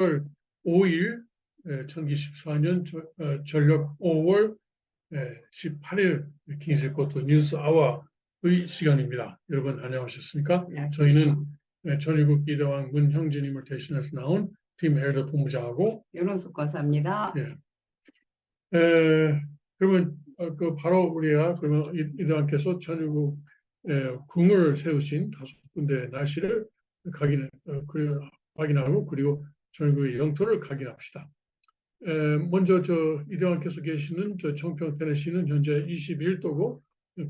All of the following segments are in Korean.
5일 2014년 전력 5월 18일 킹스의 코트 뉴스 아워의 시간입니다. 여러분 안녕하셨습니까? 저희는 전일국 기대왕 문형진님을 대신해서 나온 팀 헤더 본부장하고 윤원숙 권사입니다. 그러면 바로 우리가 그러면 이대왕께서 전일국 궁을 세우신 5군데 날씨를 확인하고 그리고 전일국의 영토를 확인합시다. 먼저 이대왕께서 계시는 청평 테네시는 현재 21도고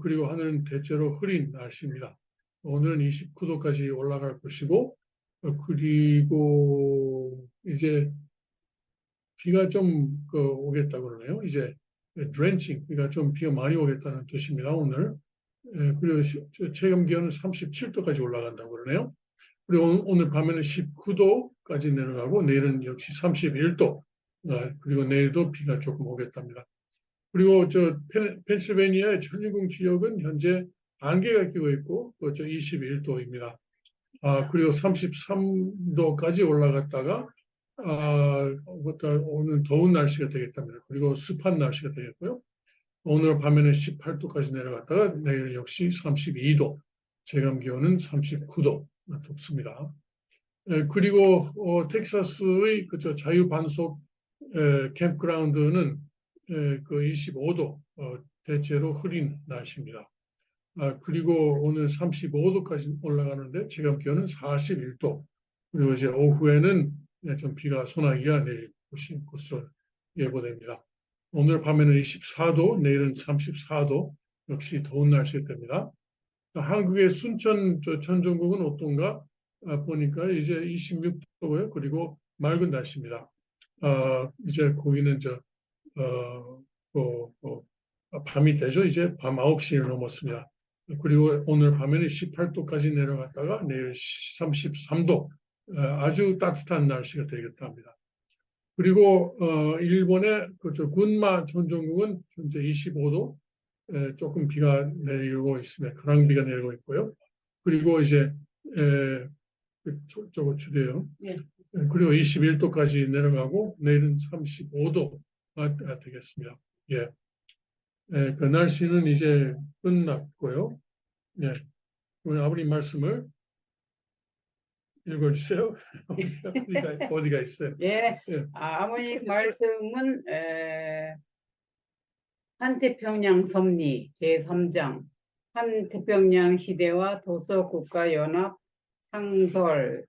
그리고 하늘은 대체로 흐린 날씨입니다. 오늘은 29도까지 올라갈 것이고 그리고 이제 비가 좀 오겠다고 그러네요. 이제 드렌칭, 그러니까 좀 비가 많이 오겠다는 뜻입니다. 오늘. 그리고 체감 기온은 37도까지 올라간다고 그러네요. 그리고 오늘 밤에는 19도까지 내려가고 내일은 역시 31도. 그리고 내일도 비가 조금 오겠답니다. 그리고 펜실베니아의 천일궁 지역은 현재 안개가 끼고 있고 21도입니다. 그리고 33도까지 올라갔다가 오늘 더운 날씨가 되겠답니다. 그리고 습한 날씨가 되겠고요. 오늘 밤에는 18도까지 내려갔다가 내일 역시 32도, 체감 기온은 39도 덥습니다. 그리고 텍사스의 자유반속 캠프그라운드는 25도, 대체로 흐린 날씨입니다. 그리고 오늘 35도까지 올라가는데 체감 기온은 41도. 그리고 이제 오후에는 좀 비가 소나기가 내릴 것으로 예보됩니다. 오늘 밤에는 24도, 내일은 34도, 역시 더운 날씨가 됩니다. 한국의 순천 천정국은 어떤가 보니까 이제 26도고요. 그리고 맑은 날씨입니다. 이제 거기는 밤이 되죠. 이제 밤 9시를 넘었습니다. 그리고 오늘 밤에는 18도까지 내려갔다가 내일 33도, 아주 따뜻한 날씨가 되겠답니다. 그리고 일본의 군마 천정국은 현재 25도, 조금 비가 내리고 있습니다. 강비가 내리고 있고요. 그리고 이제 저거 줄여요. 그리고 21도까지 내려가고 내일은 35도가 되겠습니다. 그 날씨는 이제 끝났고요. 오늘 아버님 말씀을 읽어주세요. 어디가 있어요? 아버님 말씀은 한태평양 섭리 제3장 한태평양 시대와 도서국가연합 창설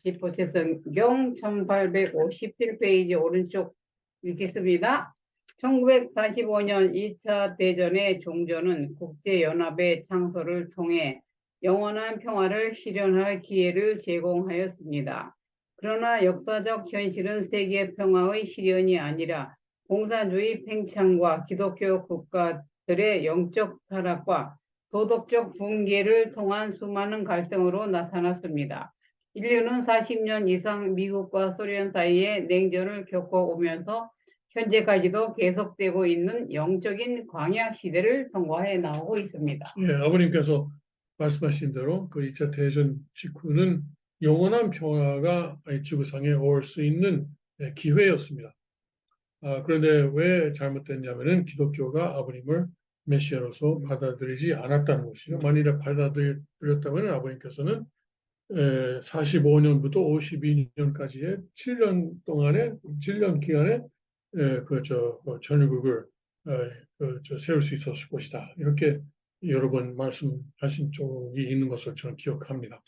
지포체성경 1857페이지 오른쪽 읽겠습니다. 1945년 2차 대전의 종전은 국제연합의 창설을 통해 영원한 평화를 실현할 기회를 제공하였습니다. 그러나 역사적 현실은 세계 평화의 실현이 아니라 공산주의 팽창과 기독교 국가들의 영적 타락과 도덕적 붕괴를 통한 수많은 갈등으로 나타났습니다. 인류는 40년 이상 미국과 소련 사이에 냉전을 겪어오면서 현재까지도 계속되고 있는 영적인 광야 시대를 통과해 나오고 있습니다. 아버님께서 말씀하신 대로 그 2차 대전 직후는 영원한 평화가 지구상에 올 수 있는 기회였습니다. 그런데 왜 잘못됐냐면은 기독교가 아버님을 메시아로서 받아들이지 않았다는 것이죠. 만일에 받아들였다면 아버님께서는 45년부터 52년까지의 7년 기간에 전일국을 세울 수 있었을 것이다. 이렇게 여러 번 말씀하신 쪽이 있는 것을 저는 기억합니다.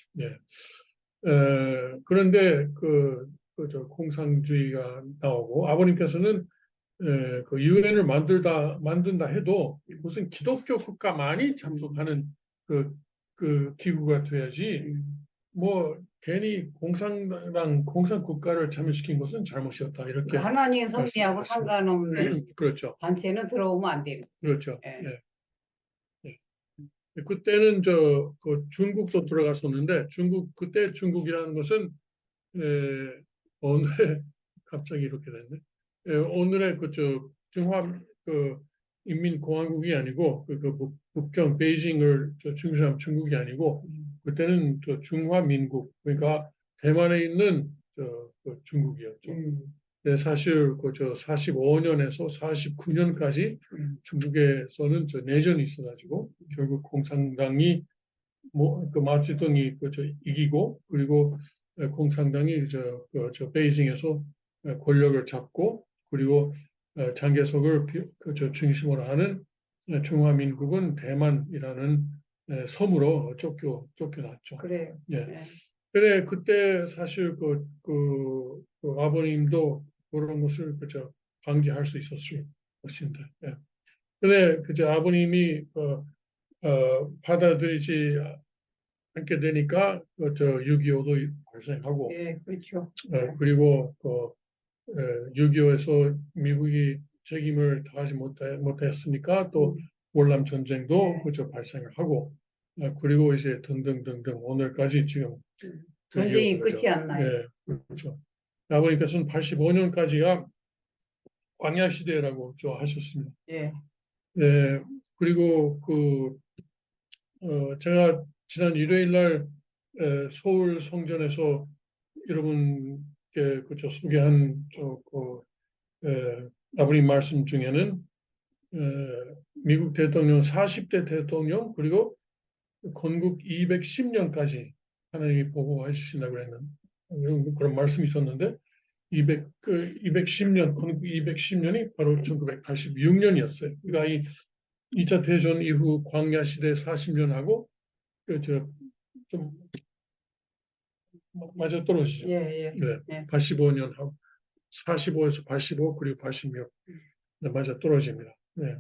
그런데 공산주의가 나오고 아버님께서는 그 유엔을 만든다 해도 이것은 기독교 국가만이 참석하는 그 기구가 돼야지 뭐 괜히 공산 국가를 참여시킨 것은 잘못이었다 이렇게 하나님 섭리하고 상관없는 그렇죠. 단체는 들어오면 안 돼요. 그렇죠. 그때는 중국도 들어갔었는데 그때 중국이라는 것은 오늘 갑자기 이렇게 됐네. 오늘의 중화 인민공화국이 아니고 북경 베이징을 중심한 중국이 아니고 그때는 중화민국 그러니까 대만에 있는 그 중국이었죠. 음, 네, 사실 그저 45년에서 49년까지 중국에서는 저 내전이 있어가지고 결국 공산당이 그 마오쩌둥이 그저 이기고 그리고 공산당이 저 베이징에서 권력을 잡고 그리고 장개석을 그저 중심으로 하는 중화민국은 대만이라는 섬으로 쫓겨났죠. 그래요. 예. 네. 그래 그때 사실 그 아버님도 그런 것을 그저 방지할 수 있었을 것인데. 예. 근데 그저 아버님이 받아들이지 않게 되니까 그저 6.25도 발생하고 예, 그렇죠. 네. 그리고 6.25에서 미국이 책임을 다하지 못했으니까 또 월남 전쟁도 네. 그저 발생을 하고 그리고 이제 등등등등 오늘까지 지금 전쟁이 이어오죠. 끝이 안 나요. 예, 그렇죠. 아버님께서는 85년까지가 광야 시대라고 좀 하셨습니다. 예, 예, 그리고 제가 지난 일요일 날 서울 성전에서 여러분께 그저 소개한 아버님 말씀 중에는 에, 미국 대통령 40대 대통령 그리고 건국 210년까지 하나님이 보호해 주신다고 그랬는 그런 말씀이 있었는데 210년 건국 210년이 바로 1986년이었어요. 그러니까 이 2차 대전 이후 광야 시대 40년하고 그저좀 맞아 떨어지죠. 예, 예. 네, 예. 85년하고 45에서 85 그리고 86 네, 맞아 떨어집니다. 네.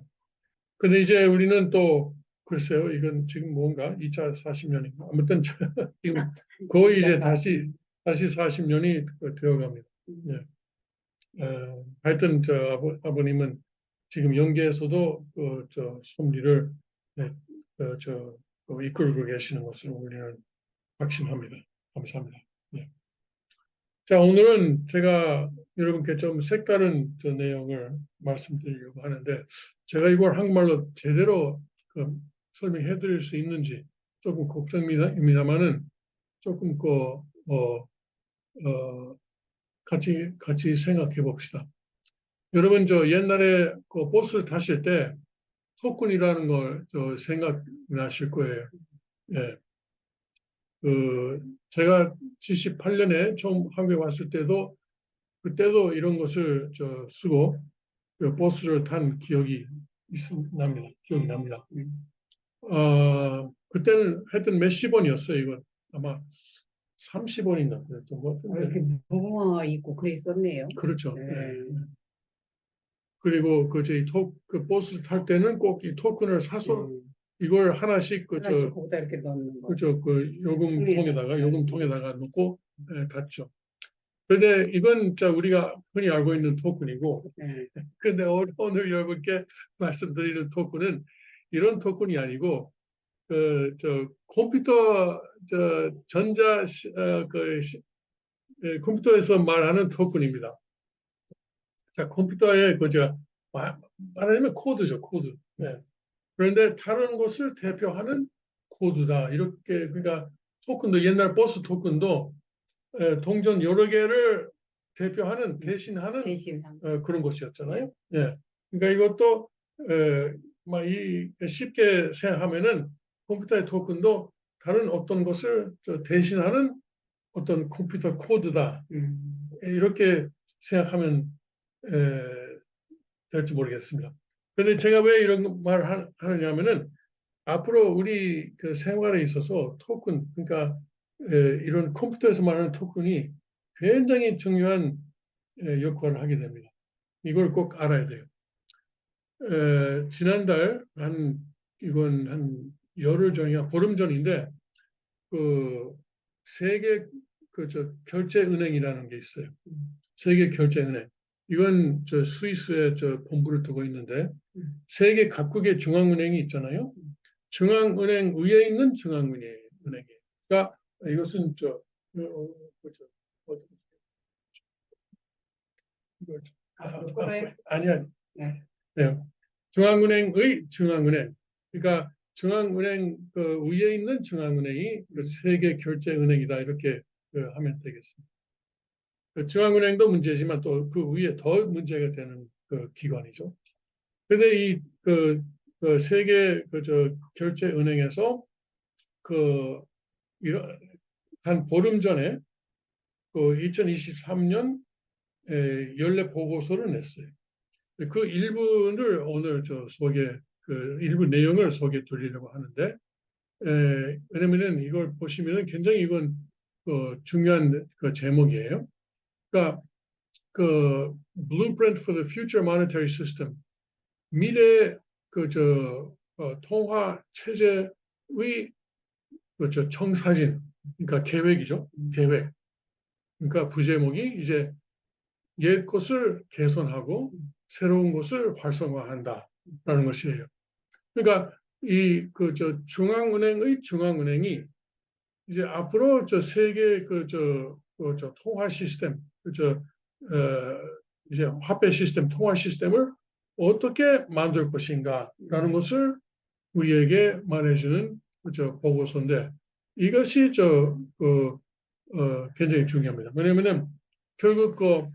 근데 이제 우리는 또 글쎄요, 이건 지금 뭔가 2차 40년인가 아무튼 지금 거의 이제 다시 40년이 되어갑니다. 네. 하여튼 아버님은 지금 영계에서도 저 섭리를 네, 이끌고 계시는 것을 우리는 확신합니다. 감사합니다. 네. 자, 오늘은 제가 여러분께 좀 색다른 저 내용을 말씀드리려고 하는데, 제가 이걸 한국말로 제대로 설명해 드릴 수 있는지 조금 걱정입니다만은 조금 같이 생각해 봅시다. 여러분, 저 옛날에 그 버스를 타실 때 토큰이라는 걸 생각나실 거예요. 예. 제가 78년에 처음 한국에 왔을 때도 그때도 이런 것을 쓰고 그 버스를 탄 기억이 납니다. 기억이 납니다. 그때는 하여튼 몇십 원이었어요. 이건 아마 30원인가 그랬던 것 이렇게 같은데. 무궁화 있고 그랬었네요. 그렇죠. 네. 예. 그리고 그 버스를 탈 때는 꼭 이 토큰을 사서 이걸 하나씩 하나씩 거기다 이렇게 넣는 거. 요금통에다가 통에다. 넣고 닫죠. 그런데 이건 우리가 흔히 알고 있는 토큰이고, 네. 근데 오늘 여러분께 말씀드리는 토큰은 이런 토큰이 아니고, 컴퓨터, 컴퓨터에서 말하는 토큰입니다. 자, 컴퓨터에 말하자면 코드죠, 코드. 네. 그런데 다른 것을 대표하는 코드다. 이렇게, 그러니까 토큰도 옛날 버스 토큰도 동전 여러 개를 대표하는 대신하는 그런 것이었잖아요. 예. 그러니까 이것도 쉽게 생각하면은 컴퓨터의 토큰도 다른 어떤 것을 대신하는 어떤 컴퓨터 코드다. 이렇게 생각하면 될지 모르겠습니다. 그런데 제가 왜 이런 말을 하느냐면은 앞으로 우리 그 생활에 있어서 토큰, 그러니까 이런 컴퓨터에서 말하는 토큰이 굉장히 중요한 역할을 하게 됩니다. 이걸 꼭 알아야 돼요. 지난달 이건 한 열흘 전이야 보름 전인데 그 세계 결제은행이라는 게 있어요. 세계 결제은행. 이건 스위스에 본부를 두고 있는데 세계 각국의 중앙은행이 있잖아요. 중앙은행 위에 있는 중앙은행이에요. 그러니까 이것은 아니야. 네. 네. 중앙은행의 중앙은행. 그러니까 중앙은행 그 위에 있는 중앙은행이 그 세계 결제은행이다 이렇게 하면 되겠습니다. 그 중앙은행도 문제지만 또 그 위에 더 문제가 되는 그 기관이죠. 그런데 그 세계 결제은행에서 그 한 보름 전에 그 2023년 연례 보고서를 냈어요. 그 일부를 오늘 그 일부 내용을 소개 드리려고 하는데, 왜냐면은 이걸 보시면은 굉장히 이건 중요한 그 제목이에요. 그러니까 그 Blueprint for the Future Monetary System, 미래 통화 체제의 청사진, 그러니까 계획이죠. 계획. 그러니까 부제목이 이제 옛 것을 개선하고 새로운 것을 활성화한다라는 것이에요. 그러니까 중앙은행이 이제 앞으로 세계 통화 시스템, 이제 화폐 시스템, 통화 시스템을 어떻게 만들 것인가라는 것을 우리에게 말해주는 보고서인데, 이것이 굉장히 중요합니다. 왜냐하면은 결국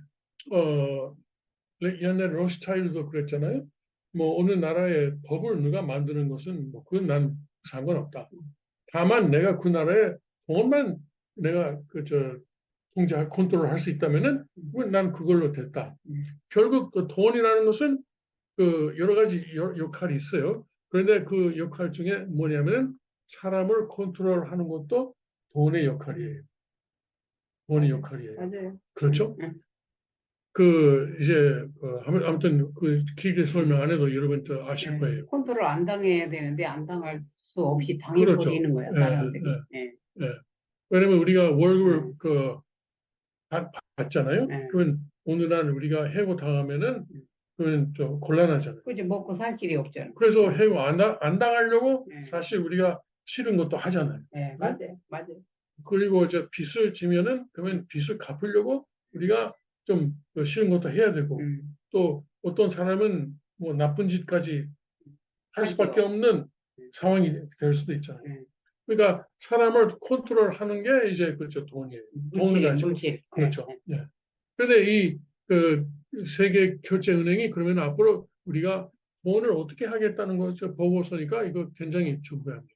옛날에 로스차일드도 그랬잖아요. 뭐 어느 나라의 법을 누가 만드는 것은 뭐 그건 난 상관없다. 다만 내가 그 나라의 돈만 내가 컨트롤할 수 있다면은 난 그걸로 됐다. 결국 그 돈이라는 것은 그 여러 가지 역할이 있어요. 그런데 그 역할 중에 뭐냐면은 사람을 컨트롤하는 것도 돈의 역할이에요. 돈의 역할이에요. 맞아요. 그렇죠? 이제 아무튼 그 길게 설명 안 해도 여러분 아실 거예요. 컨트롤 안 당해야 되는데 안 당할 수 없이 그렇죠. 당해버리는 거야, 사람들이. 왜냐면 우리가 월급을 받잖아요. 네. 그러면 어느 날 우리가 해고 당하면은 그건 좀 곤란하잖아요. 그지, 먹고 살 길이 없잖아. 그래서 해고 안 당하려고 네. 사실 우리가 싫은 것도 하잖아요. 네, 맞아요, 맞아요. 그리고 빚을 지면은 그러면 빚을 갚으려고 우리가 좀 싫은 것도 해야 되고, 또 어떤 사람은 뭐 나쁜 짓까지 할 수밖에 하죠. 없는 상황이 될 수도 있잖아요. 그러니까 사람을 컨트롤하는 게 이제 돈이에요. 돈을 가지고. 물질. 그렇죠. 예. 그런데 그 세계 결제은행이 그러면 앞으로 우리가 돈을 어떻게 하겠다는 것을 보고서니까 이거 굉장히 중요합니다.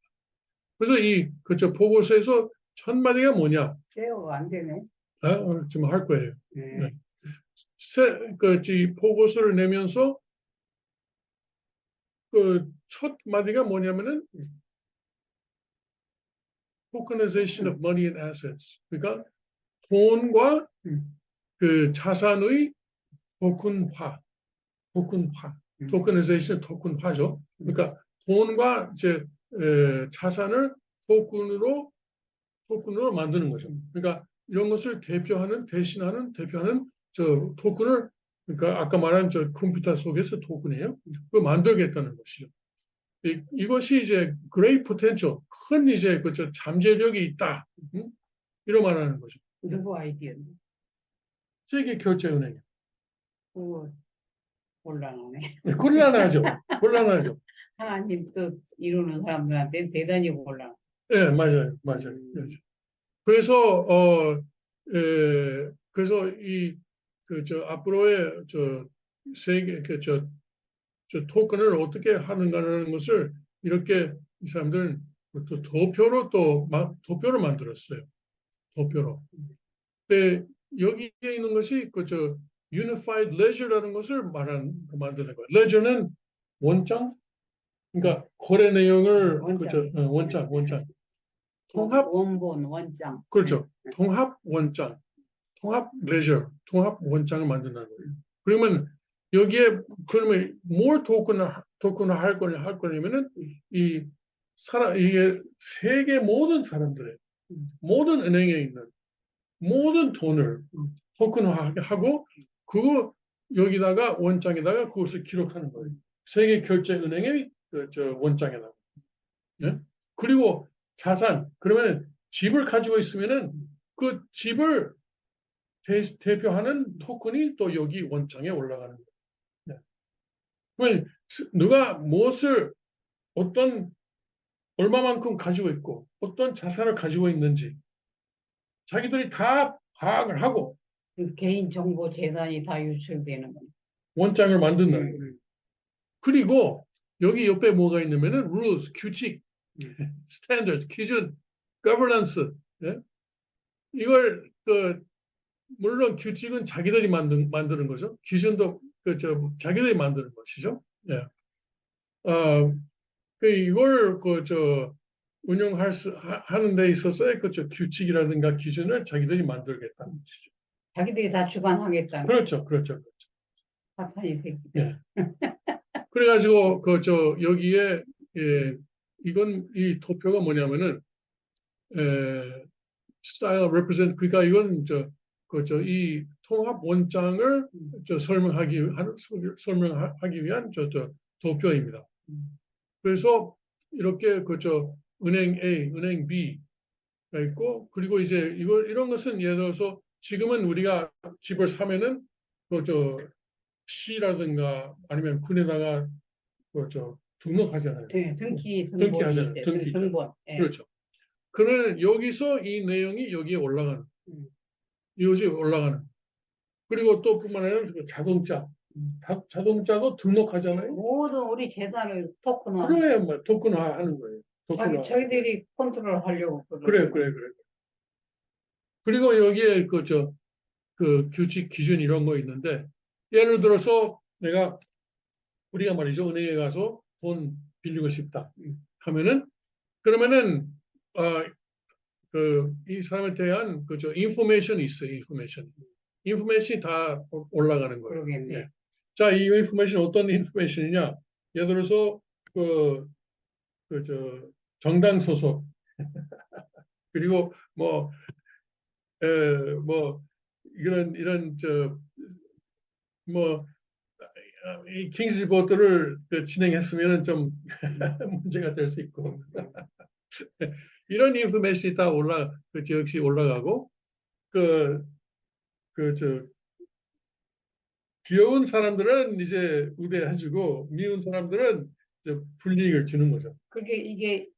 그래서 보고서에서 첫 마디가 뭐냐? 제어가 안 되네. 지금 할 거예요. 네. 이 보고서를 내면서 그 첫 마디가 뭐냐면은 tokenization of money and assets. 그러니까 돈과 그 자산의 토큰화. tokenization 토큰화죠. 그러니까 돈과 이제 자산을 토큰으로 만드는 거죠. 그러니까 이런 것을 대표하는 토큰을, 그러니까 아까 말한 컴퓨터 속에서 토큰이에요. 그걸 만들겠다는 것이죠. 이것이 이제 great potential, 큰 이제 잠재력이 있다. 이런 말하는 거죠. 누구 아이디어인데? 세계 결제은행. 곤란하네. 곤란하죠. 하나님 뜻 이루는 사람들한테 대단히 곤란. 네, 맞아요. 그래서 그래서 앞으로의 세계 토큰을 어떻게 하는가라는 것을 이렇게 이 사람들은 또 도표를 만들었어요. 도표로. 근데 여기에 있는 것이 Unified Ledger라는 것을 만드는 거예요. Ledger는 원장, 그러니까 거래 내용을 원장. 통합 원본 원장. 그렇죠. 통합 원장, 통합 레저, 통합 원장을 만든다는 거예요. 그러면 여기에 그러면 뭘 토큰화 할 거냐면은 이게 세계 모든 사람들의 모든 은행에 있는 모든 돈을 토큰화하고 그거 여기다가 원장에다가 그것을 기록하는 거예요. 세계 결제 은행의 원장에다가. 네? 그리고 자산, 그러면 집을 가지고 있으면은 그 집을 대표하는 토큰이 또 여기 원장에 올라가는 거예요. 네. 그러면 누가 무엇을 얼마만큼 가지고 있고 어떤 자산을 가지고 있는지 자기들이 다 파악을 하고 그 개인 정보 재산이 다 유출되는 거예요. 원장을 만든다는 거예요. 그리고 여기 옆에 뭐가 있냐면은 rules, 규칙, standards, 기준, governance. 예? 이걸 물론 규칙은 자기들이 만드는 거죠. 기준도 자기들이 만드는 것이죠. 예. 이걸 하는 데 있어서의 규칙이라든가 기준을 자기들이 만들겠다는 것이죠. 자기들이 다 주관하겠다는 그렇죠, 그렇죠, 그렇죠. 사탄이 새끼. 예. 그래가지고 여기에 예, 이 도표가 뭐냐면은 style represent 그러니까 이건 이 통합 원장을 설명하기 위한 도표입니다. 그래서 이렇게 은행 A, 은행 B가 있고 그리고 이제 이런 것은 예를 들어서 지금은 우리가 집을 사면은 시라든가 아니면 군에다가 등록하잖아요. 네, 등기 등기하잖아요. 등본이 등기. 등본. 예. 그렇죠. 그러면 여기서 이 내용이 여기에 올라가는, 이것이 올라가는. 그리고 또 뿐만 아니라 자동차, 자동차도 등록하잖아요. 모든 우리 재산을 토큰화. 그래야 뭐 토큰화 하는 거예요. 토큰화. 자기들이 컨트롤하려고 그래. 그리고 여기에 그 규칙 기준 이런 거 있는데 예를 들어서 우리가 말이죠 은행에 가서 돈 빌리고 싶다 하면은 그러면은 이 사람에 대한 인포메이션이 있어요. 인포메이션이 다 올라가는 거예요. 그러겠네. 네. 자, 이 인포메이션 어떤 인포메이션이냐? 예를 들어서 정당 소속 그리고 뭐 이런 이 킹스 리포트를 진행했으면 좀 문제가 될 수 있고 이런 인포메이션이 다 역시 올라가고 귀여운 사람들은 이제 우대해주고 미운 사람들은 불이익을 주는 거죠. 그게 이게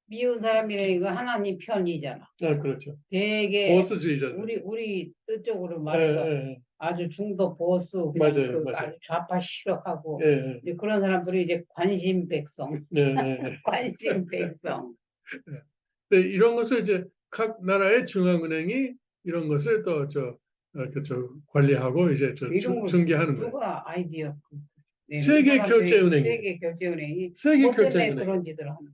미운 사람이라는 거 하나님 편이잖아. 그렇죠. 되게 보수주의자들. 우리 뜻적으로 말해서 아주 중도 보수 맞아요. 아주 좌파 싫어하고 예. 이제 그런 사람들이 이제 관심 백성. 네. 관심 백성. 네, 이런 것을 이제 각 나라의 중앙은행이 이런 것을 또 관리하고 이제 중개하는 거예요. 누가 아이디어? 세계결제은행이. 세계결제은행이 세계 뭐 때문에 결제은행. 그런 짓을 하는 거예요.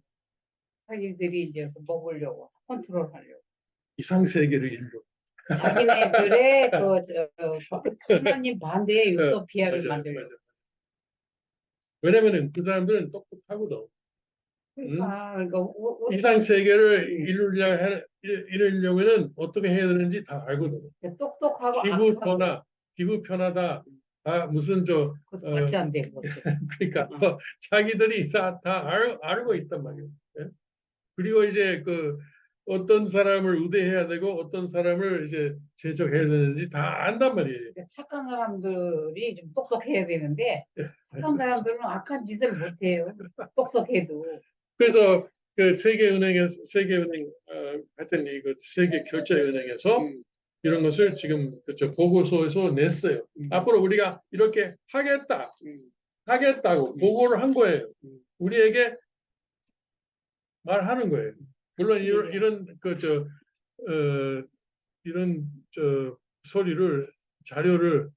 자기들이 이제 먹으려고 컨트롤하려고. 이상 세계를 일로. 자기네들의 하나님 반대의 유토피아를 만들려고. 맞아. 왜냐면은 그 사람들은 똑똑하거든. 그러니까 이상 세계를 이루려면은 어떻게 해야 되는지 다 알거든. 똑똑하고 기부 편하다. 무슨 그것도 같이 안 되고. 그러니까 자기들이 다 알고 있단 말이에요. 예? 그리고 이제 어떤 사람을 우대해야 되고 어떤 사람을 이제 제적해야 되는지 다 안단 말이에요. 착한 사람들이 좀 똑똑해야 되는데 착한 사람들은 악한 짓을 못해요. 똑똑해도. 그래서 세계은행 하여튼 세계 결제은행에서 이런 것을 지금 보고서에서 냈어요. 앞으로 우리가 이렇게 하겠다고 보고를 한 거예요. 우리에게 말하는 거예요. 물론 이런 자료를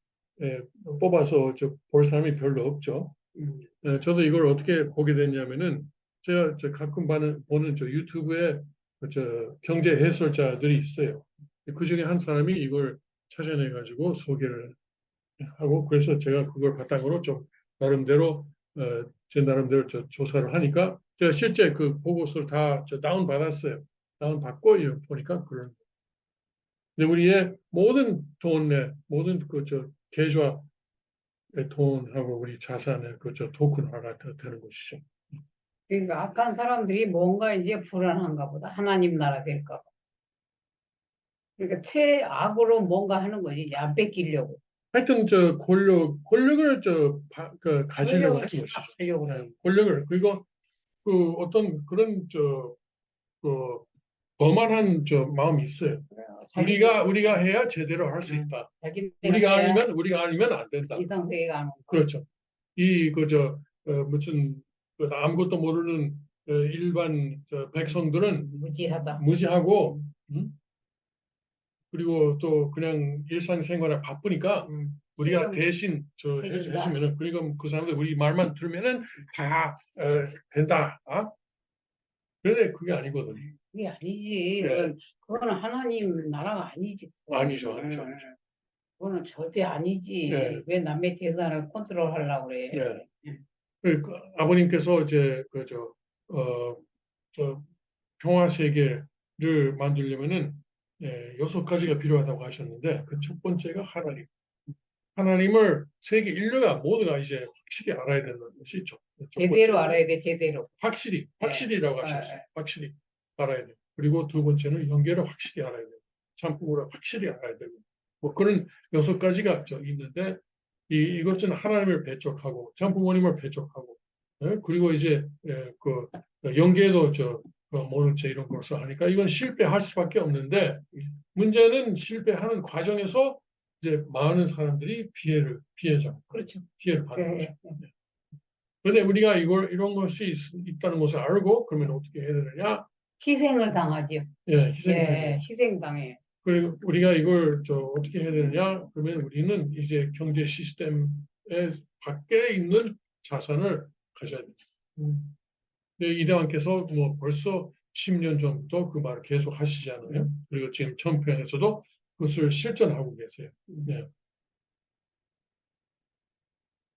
뽑아서 볼 사람이 별로 없죠. 저도 이걸 어떻게 보게 됐냐면은 제가 가끔 보는 유튜브에 경제 해설자들이 있어요. 그 중에 한 사람이 이걸 찾아내 가지고 소개를 하고 그래서 제가 그걸 바탕으로 좀 나름대로 제 나름대로 조사를 하니까 제가 실제 그 보고서를 다 다운 받았어요. 다운 받고 보니까 그런. 근데 우리의 모든 모든 계좌의 돈하고 우리 자산의 토큰화가 되는 것이죠. 그러니까 악한 사람들이 뭔가 이제 불안한가 보다. 하나님 나라 될까 봐. 그러니까 최악으로 뭔가 하는 거지. 안 뺏기려고. 하여튼 권력을 가지려고 하는 것이죠. 권력을 그리고 어떤 그런 거만한 저 마음이 있어요. 우리가 해야 제대로 할 수 있다. 우리가 아니면 안 된다. 이상세계가 안 온다. 그렇죠. 이 그저 무슨 그 아무것도 모르는 일반 백성들은 무지하고 그리고 또 그냥 일상생활에 바쁘니까 우리가 대신 해주면은 그리고 그 사람들 우리 말만 들으면은 다 된다. 그런데 그게 아니거든요. 그게 아니지. 네. 그거는 하나님 나라가 아니지. 아니죠. 그거는 절대 아니지. 네. 왜 남의 재산을 컨트롤하려고 그래. 네. 그 아버님께서 이제 저 평화 세계를 만들려면은 6가지가 필요하다고 하셨는데 그 첫 번째가 하나님. 하나님을 세계 인류가 모두가 이제 확실히 알아야 되는 것이 첫 제대로 번째고, 알아야 돼. 제대로. 확실히라고 하셨어요. 확실히 알아야 돼요. 그리고 두 번째는 연계를 확실히 알아야 돼요. 참고를 확실히 알아야 되고 뭐 그런 6가지가 있는데 이것은 하나님을 배척하고 참부모님을 배척하고 그리고 이제 그 연계도 모른 채 이런 것을 하니까 이건 실패할 수밖에 없는데 문제는 실패하는 과정에서 이제 많은 사람들이 피해자, 그렇죠. 피해를 받는 거죠. 그런데 우리가 이런 것이 있다는 것을 알고 그러면 어떻게 해야 되느냐? 희생을 당하죠. 희생당해요. 그리고 우리가 이걸 어떻게 해야 되느냐? 그러면 우리는 이제 경제 시스템에 밖에 있는 자산을 가져야 됩니다. 이대왕께서 뭐 벌써 10년 전부터 그 말을 계속 하시잖아요. 그리고 지금 천평에서도 그것을 실천하고 계세요. 네.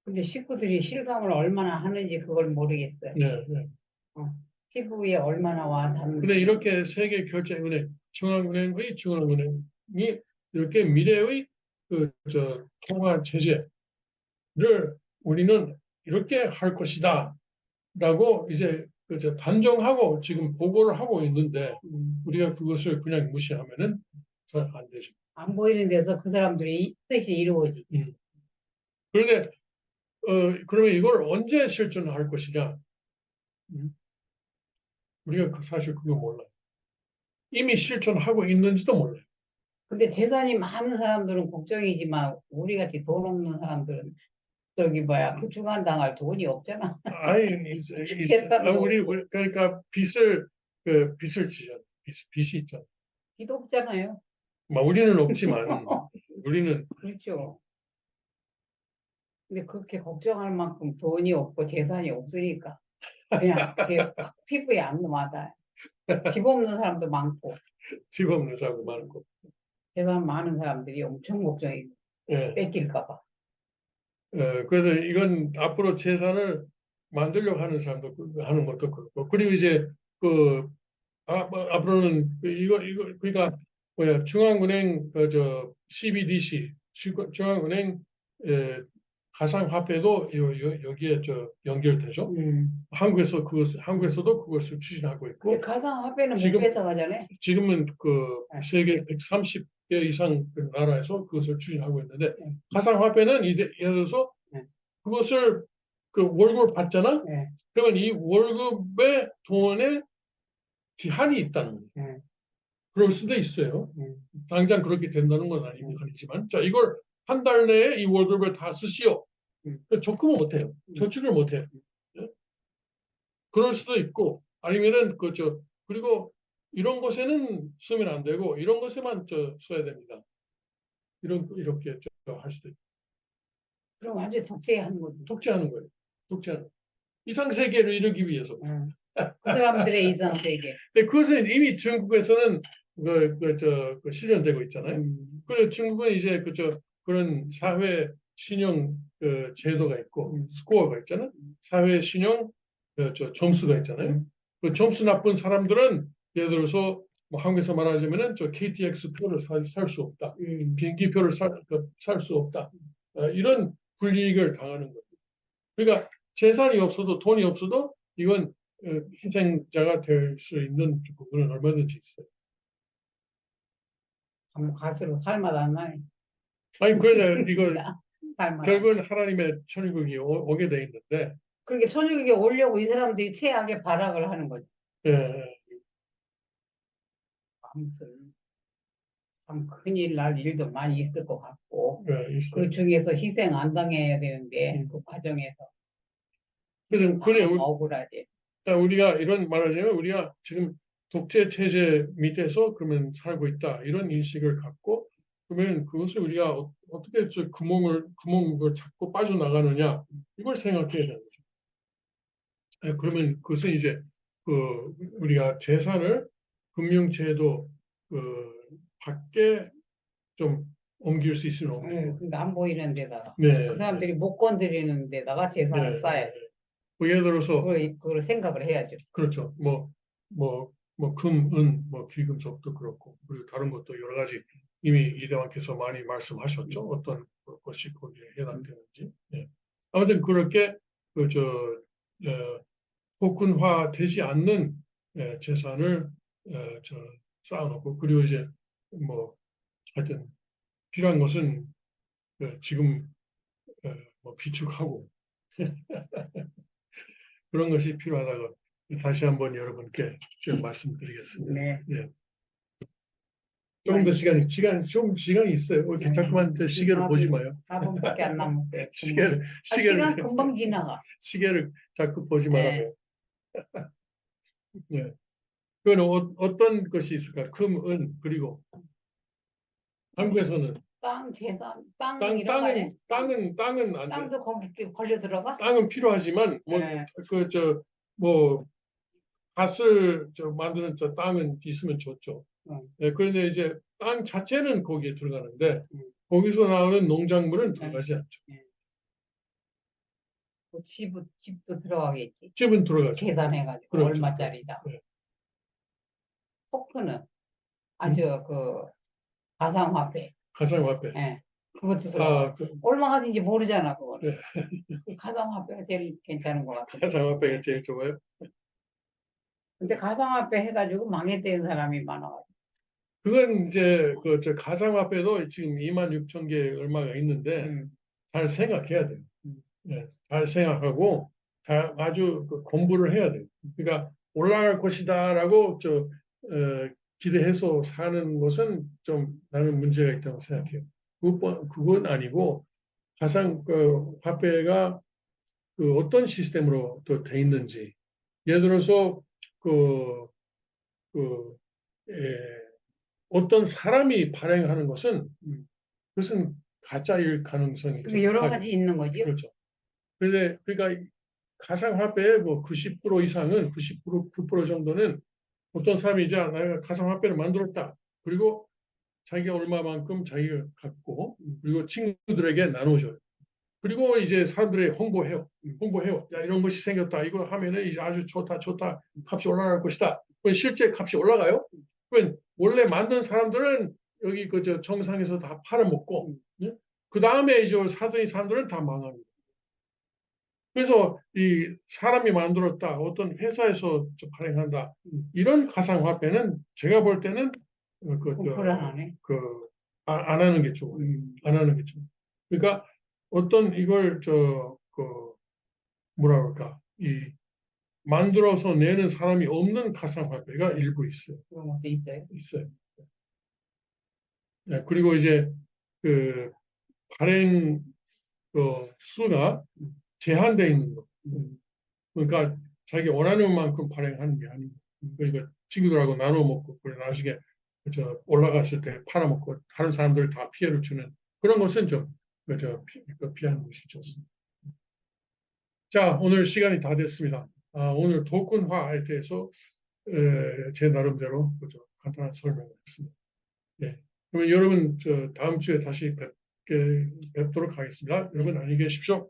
근데 식구들이 실감을 얼마나 하는지 그걸 모르겠어요. 네. 피부에 얼마나 와 닿는지. 근데 이렇게 세계 결제은행, 중앙은행의 중앙은행이 이렇게 미래의 통화 체제를 우리는 이렇게 할 것이다라고 이제 단정하고 지금 보고를 하고 있는데 우리가 그것을 그냥 무시하면은 잘 안 되죠. 안 보이는 데서 그 사람들이 뜻이 이루어지. 그런데 그러면 이걸 언제 실천할 것이냐? 우리가 사실 그거 몰라요. 이미 실천하고 있는지도 몰라요. 근데 재산이 많은 사람들은 걱정이지만 우리 같이 돈 없는 사람들은 그 주관당할 돈이 없잖아. 우리 그러니까 빚을 지잖아. 빚이 있잖아. 빚 없잖아요. 우리는 없지만 우리는 그렇죠. 근데 그렇게 걱정할 만큼 돈이 없고 재산이 없으니까 그냥 그게 피부에 안 와닿아요. 집 없는 사람도 많고 집 없는 사람도 많고 재산 많은 사람들이 엄청 걱정이고 뺏길까 봐. 그래서 이건 앞으로 재산을 만들려고 하는 사람도 하는 것도 그렇고 그리고 이제 앞으로는 이거 그러니까 중앙은행 CBDC 중앙은행 가상화폐도 여기에 연결되죠. 한국에서도 그것을 추진하고 있고. 근데 가상화폐는 못 뺏어가잖아요. 지금은 세계 130개 이상 나라에서 그것을 추진하고 있는데 가상화폐는 예를 들어서 그것을 월급을 받잖아. 그러면 이 월급의 돈에 기한이 있다는 거예요. 그럴 수도 있어요. 당장 그렇게 된다는 건 아니지만 자 이걸 한 달 내에 이 월급을 다 쓰시오. 적금을 못해요. 저축을 못해요. 그럴 수도 있고 아니면은 그리고 이런 것에는 쓰면 안 되고 이런 것에만 써야 됩니다. 이렇게 할 수도 있고. 그럼 완전 독재하는 거죠. 독재하는 거예요. 이상 세계를 이루기 위해서. 그 사람들의 이상 세계. 근데 그것은 이미 중국에서는 실현되고 있잖아요. 그리고 중국은 이제 그런 사회 신용 제도가 있고 스코어가 있잖아요. 사회 신용 점수가 있잖아요. 그 점수 나쁜 사람들은 예를 들어서 뭐 한국에서 말하자면은 KTX 표를 살 수 없다. 비행기 표를 살 수 없다. 이런 불이익을 당하는 거예요. 그러니까 재산이 없어도 돈이 없어도 이건 희생자가 될 수 있는 부분은 얼마든지 있어요. 갈수록 살맛 안 나네. 아니 그런데 이걸 결국은 하나님의 천국이 오게 돼 있는데. 그러니까 천국에 오려고 이 사람들이 최악의 발악을 하는 거죠. 예. 아무튼 참 큰일 날 일도 많이 있을 것 같고 있어요. 그 중에서 희생 안 당해야 되는데 그 과정에서 희생 그래, 당하면 억울하지. 자, 우리가 이런 말하자면 우리가 지금 독재 체제 밑에서 그러면 살고 있다 이런 인식을 갖고 그러면 그것을 우리가 어떻게 저 구멍을 잡고 빠져나가느냐 이걸 생각해야 되는 거죠. 그러면 그것은 이제 그 우리가 재산을 금융제도 밖에 좀 옮길 수 있으면 옮겨요. 그러니까 안 보이는 데다가 네, 그 사람들이 못 건드리는 데다가 재산을 네, 쌓아야지. 예를 들어서 그걸 생각을 해야죠. 그렇죠. 금, 은, 귀금속도 그렇고, 그리고 다른 것도 여러 가지 이미 이대왕께서 많이 말씀하셨죠. 어떤 것이 거기에 해당되는지. 예. 아무튼 그렇게 토큰화 되지 않는 재산을 쌓아놓고, 그리고 이제 하여튼 필요한 것은 지금 비축하고 그런 것이 필요하다고 다시 한번 여러분께 좀 말씀드리겠습니다. 네. 예. 조금 더 시간이 있어요. 이렇게 자꾸만 시계를 보지 마요. 4분밖에 안 남았어요. 시계를 시간 금방 지나가. 시계를 자꾸 보지 네. 말아요. 예. 그건 어떤 것이 있을까? 금, 은, 그리고 한국에서는 땅, 재산, 땅 이런 거 아니에요? 땅은 안 돼. 땅도 거기 걸려 들어가? 땅은 필요하지만 네. 밭을 만드는 땅은 있으면 좋죠. 응. 네, 그런데 이제 땅 자체는 거기에 들어가는데 거기서 나오는 농작물은 들어가지 않죠. 그 집도 들어가겠지. 집은 들어가죠. 계산해가지고 그렇죠. 얼마짜리다. 네. 토큰은 아주 가상화폐. 가상화폐. 네. 그것도 들어가. 얼마 가진지 모르잖아 그거는. 네. 가상화폐가 제일 괜찮은 것 같아. 가상화폐가 제일 좋아요. 근데 가상화폐 해가지고 망했다는 사람이 많아가지고. 그건 이제 저 가상화폐도 지금 26,000개 얼마가 있는데 잘 생각해야 돼요. 네, 잘 생각하고 아주 공부를 해야 돼요. 그러니까 올라갈 것이다라고 기대해서 사는 것은 좀 나는 문제가 있다고 생각해요. 그건 아니고 가상 화폐가 어떤 시스템으로 또 돼 있는지 예를 들어서 어떤 사람이 발행하는 것은 그것은 가짜일 가능성이 좀 여러 높아요. 가지 있는 거죠. 그렇죠. 그러니까 가상화폐의 90% 이상은 9% 정도는 어떤 사람이 이제 내가 가상화폐를 만들었다. 그리고 자기가 얼마만큼 자기가 갖고 그리고 친구들에게 나눠줘요. 그리고 이제 사람들이 홍보해요. 야, 이런 것이 생겼다. 이거 하면은 이제 아주 좋다. 값이 올라갈 것이다. 실제 값이 올라가요. 원래 만든 사람들은 여기 정상에서 다 팔아먹고, 그 다음에 이제 사던 사람들은 다 망합니다. 그래서 이 사람이 만들었다, 어떤 회사에서 발행한다, 이런 가상화폐는 제가 볼 때는 불안하네. 안 하는 게 좋아요. 안 하는 게 좋아요. 그러니까 어떤 이걸 뭐라 그럴까 만들어서 내는 사람이 없는 가상화폐가 일부 있어요. 그런 것도 있어요. 있어요. 네, 그리고 이제 발행 수가 제한되어 있는 거. 그러니까 자기 원하는 만큼 발행하는 게 아니고, 그러니까 친구들하고 나눠 먹고, 그래 나중에 올라갔을 때 팔아먹고 다른 사람들 다 피해를 주는 그런 것은 좀 피하는 것이 좋습니다. 자, 오늘 시간이 다 됐습니다. 오늘 토큰화에 대해서 제 나름대로 간단한 설명을 했습니다. 네. 그러면 여러분 다음 주에 다시 뵙도록 하겠습니다. 여러분 안녕히 계십시오.